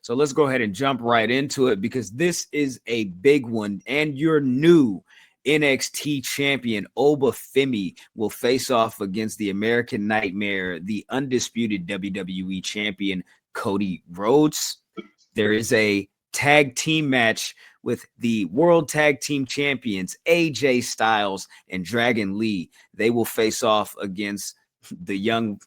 So let's go ahead and jump right into it because this is a big one. And your new NXT champion, Oba Femi, will face off against the American Nightmare, the undisputed WWE champion, Cody Rhodes. There is a tag team match with the World Tag Team Champions, AJ Styles and Dragon Lee. They will face off against the young,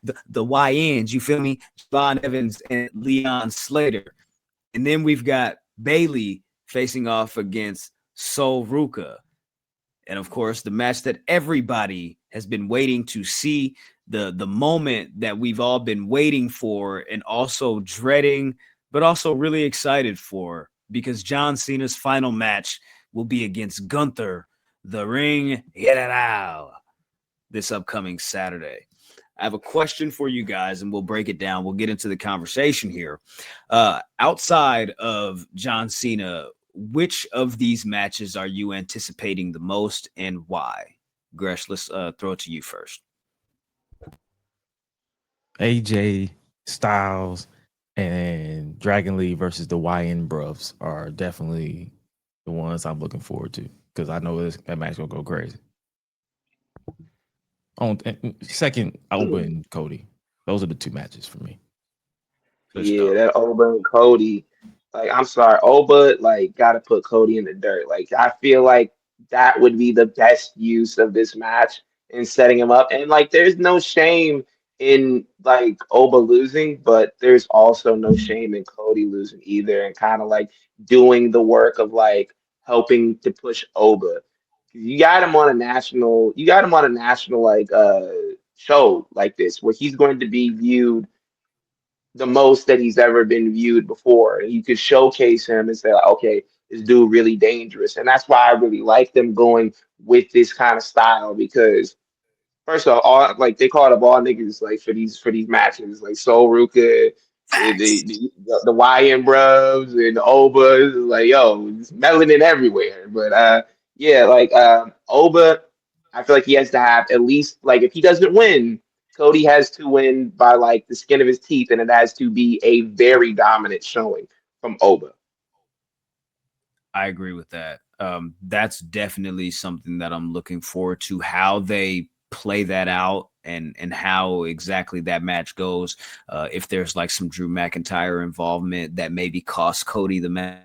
the YNs, you feel me? Von Evans and Leon Slater. And then we've got Bayley facing off against Ruca. And of course, the match that everybody has been waiting to see, the moment that we've all been waiting for and also dreading, but also really excited for, because John Cena's final match will be against Gunther, the Ring General, this upcoming Saturday. I have a question for you guys, and we'll break it down. We'll get into the conversation here. Outside of John Cena, which of these matches are you anticipating the most and why? Gresh, let's throw it to you first. AJ Styles and Dragon Lee versus the YN Bruvs are definitely the ones I'm looking forward to because I know that match will go crazy. On second, Oba and Cody. Those are the two matches for me. Yeah, that Oba and Cody. Like, I'm sorry, Oba, like, got to put Cody in the dirt. Like, I feel like that would be the best use of this match in setting him up. And, like, there's no shame in, like, Oba losing, but there's also no shame in Cody losing either and kind of, like, doing the work of, like, helping to push Oba. You got him on a national, like, show like this where he's going to be viewed the most that he's ever been viewed before. And you could showcase him and say, like, okay, this dude really dangerous. And that's why I really like them going with this kind of style because first of all like they call it all niggas like for these matches, like Soul Ruca, the YN bros and the Obas, like yo, it's melanin everywhere. But yeah, like Oba, I feel like he has to have at least like if he doesn't win, Cody has to win by like the skin of his teeth, and it has to be a very dominant showing from Oba. I agree with that. That's definitely something that I'm looking forward to, how they play that out and how exactly that match goes. If there's like some Drew McIntyre involvement that maybe cost Cody the match,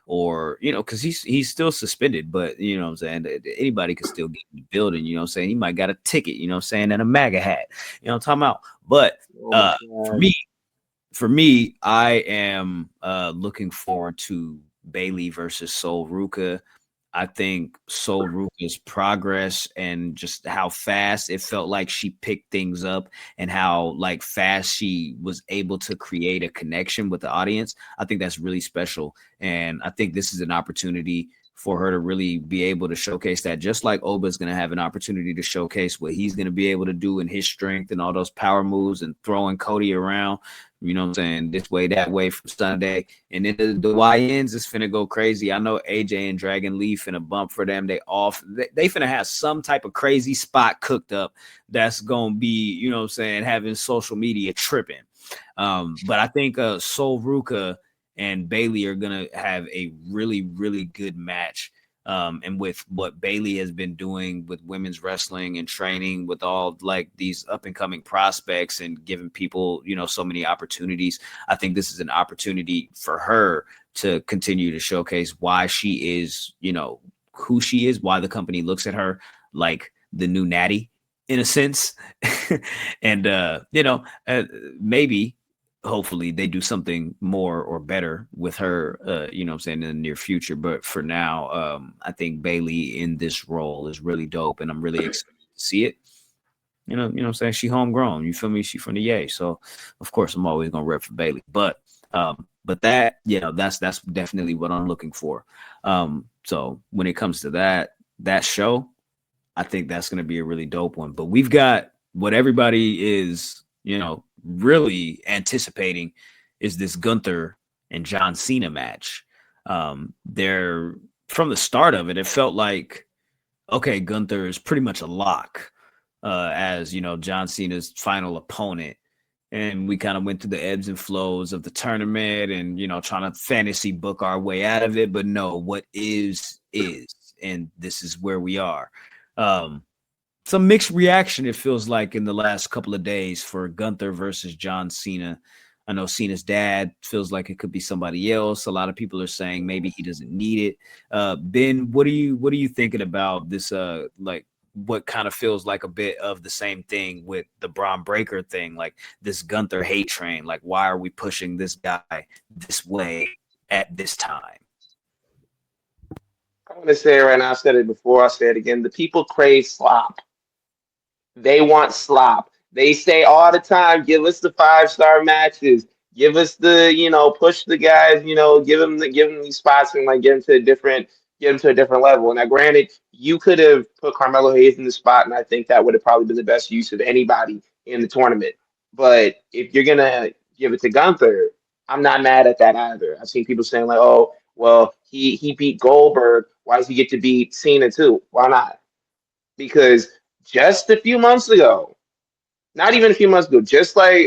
or because he's still suspended, but you know what I'm saying, anybody could still get in the building, you know what I'm saying, he might got a ticket, you know what I'm saying, and a MAGA hat, you know what I'm talking about. But for me, I am looking forward to Bayley versus Sol Ruca. I think Sol Ruca's progress and just how fast it felt like she picked things up and how like fast she was able to create a connection with the audience. I think that's really special. And I think this is an opportunity for her to really be able to showcase that, just like Oba is going to have an opportunity to showcase what he's going to be able to do in his strength and all those power moves and throwing Cody around, you know what I'm saying, this way, that way from Sunday. And then the YNs is finna go crazy. I know AJ and Dragon Lee finna bump for them. They finna have some type of crazy spot cooked up that's going to be, you know what I'm saying, having social media tripping. But I think Sol Ruca and Bayley are going to have a really, really good match. And with what Bayley has been doing with women's wrestling and training with all like these up and coming prospects and giving people, so many opportunities, I think this is an opportunity for her to continue to showcase why she is, who she is, why the company looks at her like the new Natty in a sense. And, maybe hopefully they do something more or better with her, what I'm saying, in the near future. But for now, I think Bayley in this role is really dope, and I'm really excited to see it. You know what I'm saying? She homegrown. You feel me? She from the Yay. So of course I'm always gonna rep for Bayley. But that, that's definitely what I'm looking for. So when it comes to that show, I think that's gonna be a really dope one. But we've got what everybody is, really anticipating is this Gunther and John Cena match. They're from the start of it, it felt like, okay, Gunther is pretty much a lock as John Cena's final opponent. and we kind of went through the ebbs and flows of the tournament and, you know, trying to fantasy book our way out of it. But no, what is, and this is where we are. Some mixed reaction, it feels like, in the last couple of days for Gunther versus John Cena. I know Cena's dad feels like it could be somebody else. A lot of people are saying maybe he doesn't need it. Ben, what are you thinking about this? Like, what kind of feels like a bit of the same thing with the Braun Breaker thing, like this Gunther hate train. Like, why are we pushing this guy this way at this time? I'm going to say it right now. I said it before. I say it again. The people crave slop. They want slop. They say all the time, give us the 5-star matches. Give us the, push the guys, give them these spots and like get them to a different level. And now granted, you could have put Carmelo Hayes in the spot, and I think that would have probably been the best use of anybody in the tournament. But if you're gonna give it to Gunther, I'm not mad at that either. I've seen people saying like, oh, well, he beat Goldberg. Why does he get to beat Cena too? Why not? Because just a few months ago, not even a few months ago, just like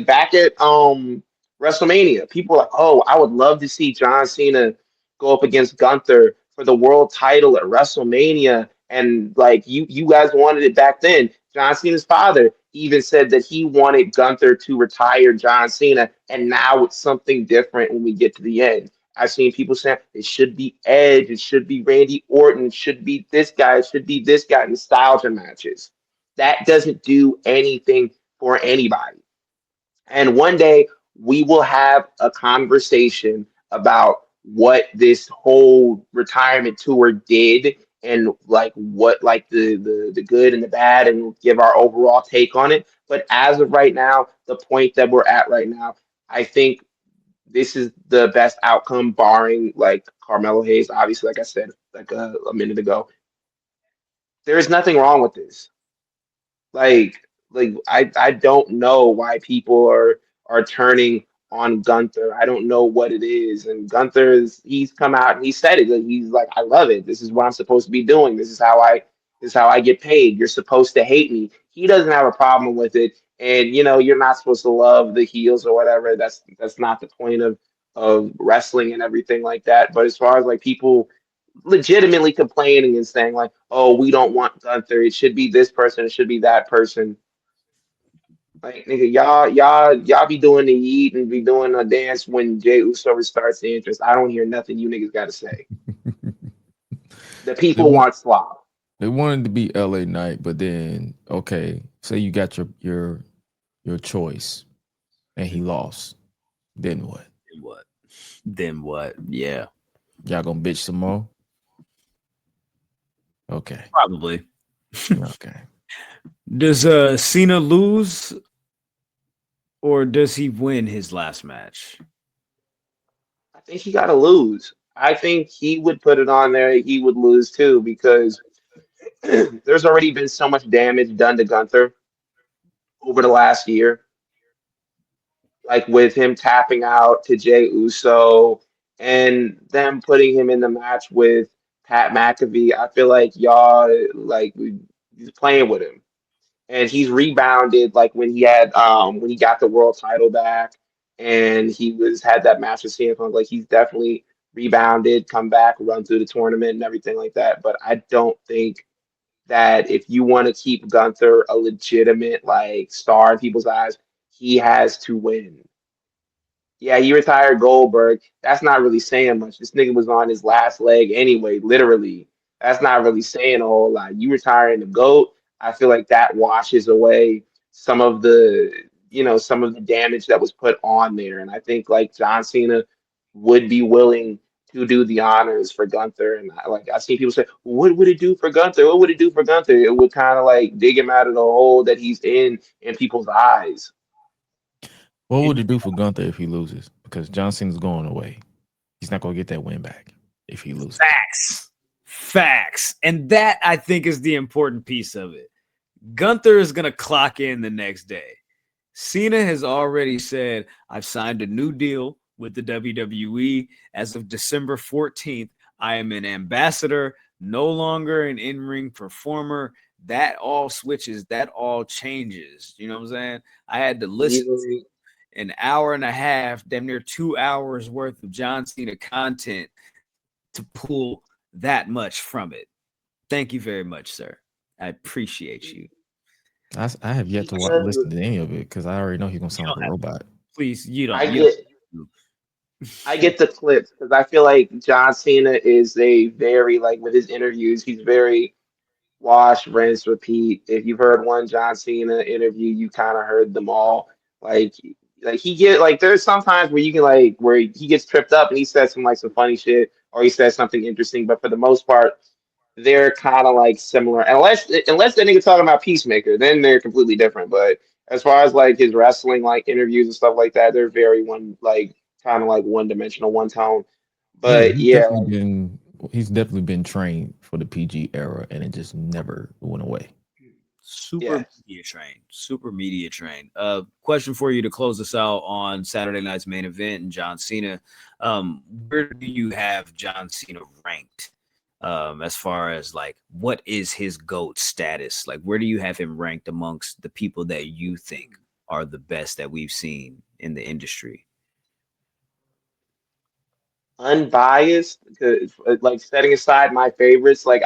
back at WrestleMania, people were like, oh, I would love to see John Cena go up against Gunther for the world title at WrestleMania. And like you guys wanted it back then. John Cena's father even said that he wanted Gunther to retire John Cena, and now it's something different when we get to the end. I've seen people saying it should be Edge, it should be Randy Orton, it should be this guy, it should be this guy, nostalgia matches. That doesn't do anything for anybody. And one day we will have a conversation about what this whole retirement tour did and like what like the good and the bad and give our overall take on it. But as of right now, the point that we're at right now, I think this is the best outcome, barring like Carmelo Hayes. Obviously, like I said, like a minute ago, there is nothing wrong with this. Like I don't know why people are turning on Gunther. I don't know what it is. And he's come out and he said it. Like, he's like, I love it. This is what I'm supposed to be doing. This is how I get paid. You're supposed to hate me. He doesn't have a problem with it. And you're not supposed to love the heels or whatever. That's not the point of wrestling and everything like that. But as far as like people legitimately complaining and saying like, "Oh, we don't want Gunther. It should be this person. It should be that person." Like, nigga, y'all be doing the yeet and be doing a dance when Jay Uso starts the entrance. I don't hear nothing you niggas got to say. The They people want want slop. they wanted to be LA Knight, but then okay, say you got your choice and he lost. Then what? Then what? Yeah, Y'all gonna bitch some more? Okay. probably. Okay. Does Cena lose or does he win his last match? I think he got to lose. I think he would put it on there. He would lose too because there's already been so much damage done to Gunther over the last year, like with him tapping out to Jay Uso and them putting him in the match with Pat McAfee. I feel like y'all he's playing with him. And he's rebounded like when he got the world title back and he was had that match with CM Punk. Like he's definitely rebounded, come back, run through the tournament and everything like that. But I don't think that if you want to keep Gunther a legitimate like star in people's eyes, he has to win. Yeah, he retired Goldberg. That's not really saying much. This nigga was on his last leg anyway, literally. That's not really saying a whole lot. You retiring the GOAT, I feel like that washes away some of the damage that was put on there. And I think like John Cena would be willing to do the honors for Gunther. And I see people say, what would it do for Gunther? What would it do for Gunther? It would kind of like dig him out of the hole that he's in people's eyes. What would it do for Gunther if he loses? Because John Cena's going away. He's not gonna get that win back if he loses. Facts. And that, I think, is the important piece of it. Gunther is going to clock in the next day. Cena has already said, I've signed a new deal with the WWE. As of December 14th, I am an ambassador, no longer an in-ring performer. that all switches, that all changes. You know what I'm saying? I had to listen to an hour and a half, damn near 2 hours worth of John Cena content to pull that much from it. Thank you very much, sir. I appreciate you. I have yet to listen to any of it because I already know he's gonna sound like a robot. Please, you don't. I get the clips because I feel like John Cena is a very, like, with his interviews, he's very wash, rinse, repeat. If you've heard one John Cena interview, you kind of heard them all. Like, there's sometimes where you can where he gets tripped up and he says some funny shit or he says something interesting, but for the most part, they're kind of like similar. Unless that nigga talking about Peacemaker, then they're completely different. But as far as like his wrestling like interviews and stuff like that, they're very kind of like one dimensional, one tone. But yeah, he's definitely been trained for the PG era, and it just never went away. Super media trained. Question for you to close us out on Saturday night's main event and John Cena. Where do you have John Cena ranked? As far as like what is his GOAT status? Like where do you have him ranked amongst the people that you think are the best that we've seen in the industry? Unbiased, like setting aside my favorites, I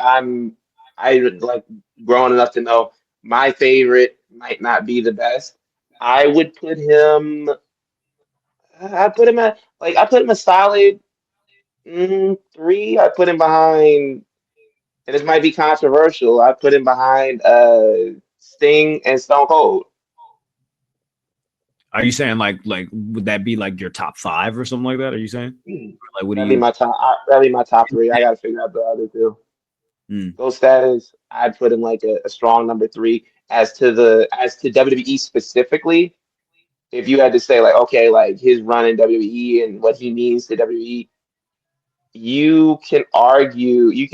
like growing enough to know my favorite might not be the best. I would put him. I put him a solid 3. I put him behind, and this might be controversial. I put him behind Sting and Stone Cold. Are you saying like would that be like your top 5 or something like that? Are you saying? Like what that'd be my top 3. I gotta figure out the other 2. Those status, I'd put him like a strong number 3. As to WWE specifically, if you had to say like okay, like his run in WWE and what he means to WWE, you can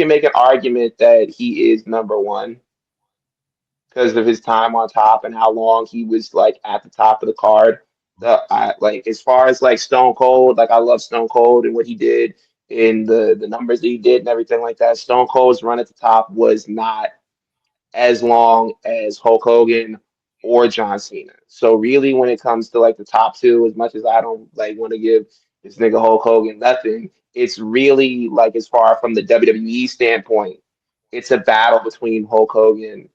make an argument that he is number 1 because of his time on top and how long he was like at the top of the card. As far as like Stone Cold, like I love Stone Cold and what he did in the numbers that he did and everything like that. Stone Cold's run at the top was not as long as Hulk Hogan or John Cena. So really, when it comes to like the top 2, as much as I don't like want to give this nigga Hulk Hogan nothing, it's really like as far from the WWE standpoint, it's a battle between Hulk Hogan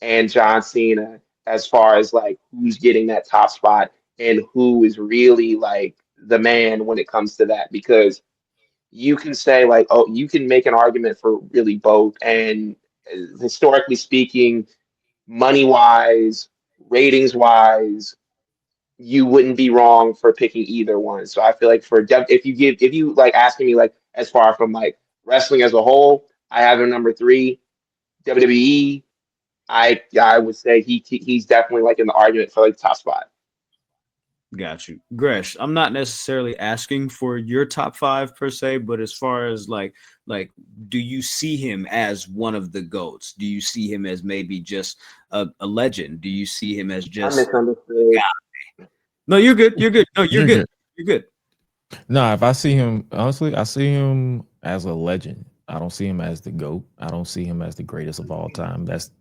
and John Cena as far as like who's getting that top spot and who is really like the man when it comes to that. Because you can say like, oh, you can make an argument for really both. And historically speaking, money wise, ratings wise, you wouldn't be wrong for picking either one. So I feel like if you like asking me like as far from like wrestling as a whole, I have him number 3. WWE, I would say he's definitely like in the argument for like top spot. Got you. Gresh, I'm not necessarily asking for your top 5 per se, but as far as like do you see him as one of the GOATs? Do you see him as maybe just a legend? Do you see him as just I misunderstood. No, you're good. You're good. No, you're good. You're good. No, if I see him, honestly, I see him as a legend. I don't see him as the GOAT. I don't see him as the greatest of all time. That's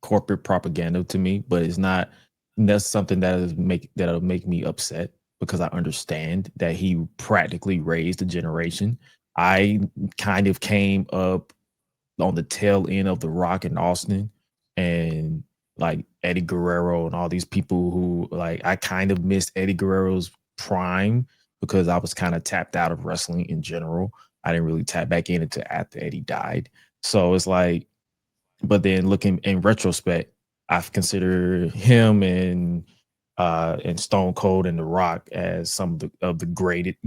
corporate propaganda to me, but it's not. That's something that'll make me upset because I understand that he practically raised a generation. I kind of came up on the tail end of The Rock and Austin and like Eddie Guerrero and all these people who like I kind of missed Eddie Guerrero's prime because I was kind of tapped out of wrestling in general. I didn't really tap back in until after Eddie died. So it's like, but then looking in retrospect, I've considered him and Stone Cold and The Rock as some of the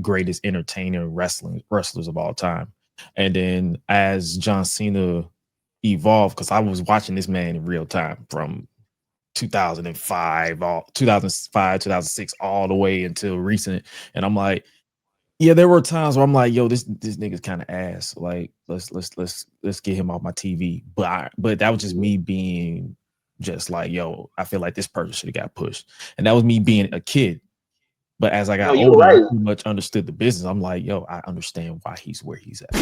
greatest entertainer wrestlers of all time. And then as John Cena evolved, because I was watching this man in real time from 2005, 2006, all the way until recent, and I'm like, yeah, there were times where I'm like, yo, this nigga's kind of ass. Like, let's get him off my TV. But that was just me being just like, yo, I feel like this person should have got pushed. And that was me being a kid. But as I got older, I pretty much understood the business. I'm like, yo, I understand why he's where he's at.